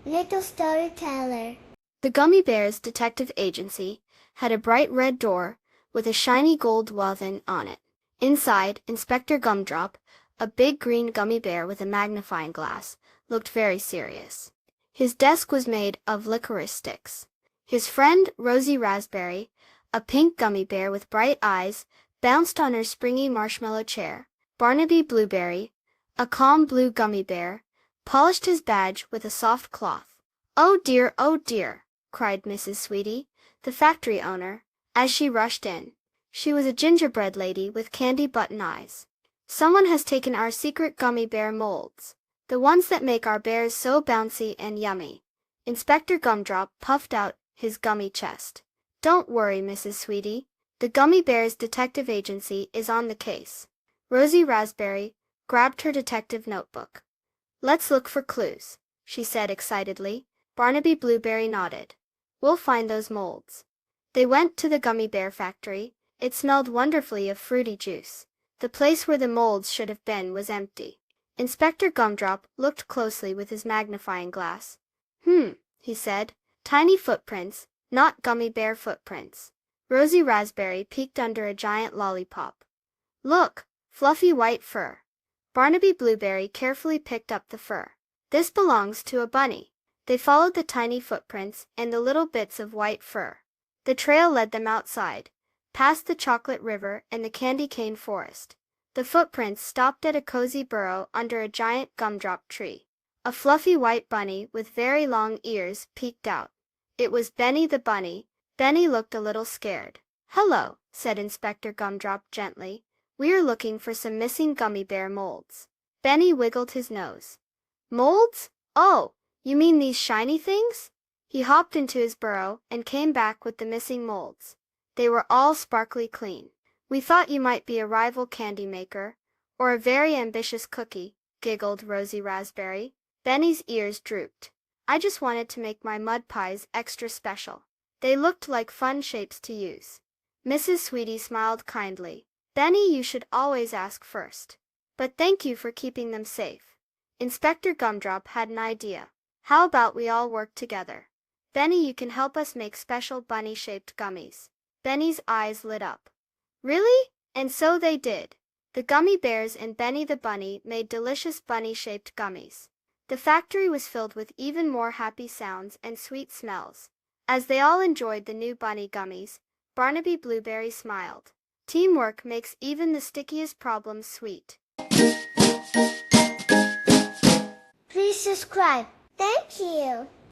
Little Storyteller. The Gummy Bears Detective Agency had a bright red door with a shiny gold weaving on it. Inside, Inspector Gumdrop, a big green gummy bear with a magnifying glass, looked very serious. His desk was made of licorice sticks. His friend, Rosie Raspberry, a pink gummy bear with bright eyes, bounced on her springy marshmallow chair. Barnaby Blueberry, a calm blue gummy bear, polished his badge with a soft cloth. "Oh dear," cried Mrs. Sweetie, the factory owner, as she rushed in. She was a gingerbread lady with candy button eyes. "Someone has taken our secret gummy bear molds, the ones that make our bears so bouncy and yummy." Inspector Gumdrop puffed out his gummy chest. "Don't worry, Mrs. Sweetie. The Gummy Bears Detective Agency is on the case." Rosie Raspberry grabbed her detective notebook. "Let's look for clues," she said excitedly. Barnaby Blueberry nodded. "We'll find those molds." They went to the Gummy Bear Factory. It smelled wonderfully of fruity juice. The place where the molds should have been was empty. Inspector Gumdrop looked closely with his magnifying glass. He said. "Tiny footprints, not gummy bear footprints." Rosie Raspberry peeked under a giant lollipop. "Look, fluffy white fur." Barnaby Blueberry carefully picked up the fur. "This belongs to a bunny." They followed the tiny footprints and the little bits of white fur. The trail led them outside, past the chocolate river and the candy cane forest. The footprints stopped at a cozy burrow under a giant gumdrop tree. A fluffy white bunny with very long ears peeked out. It was Benny the bunny. Benny looked a little scared. "Hello," said Inspector Gumdrop gently. "We are looking for some missing gummy bear molds." Benny wiggled his nose. "Molds? Oh, you mean these shiny things?" He hopped into his burrow and came back with the missing molds. They were all sparkly clean. "We thought you might be a rival candy maker, or a very ambitious cookie," giggled Rosie Raspberry. Benny's ears drooped. "I just wanted to make my mud pies extra special. They looked like fun shapes to use." Mrs. Sweetie smiled kindly. "Benny, you should always ask first. But thank you for keeping them safe." Inspector Gumdrop had an idea. "How about we all work together? Benny, you can help us make special bunny-shaped gummies." Benny's eyes lit up. "Really?" And so they did. The Gummy Bears and Benny the bunny made delicious bunny-shaped gummies. The factory was filled with even more happy sounds and sweet smells. As they all enjoyed the new bunny gummies, Barnaby Blueberry smiled. "Teamwork makes even the stickiest problems sweet." Please subscribe. Thank you.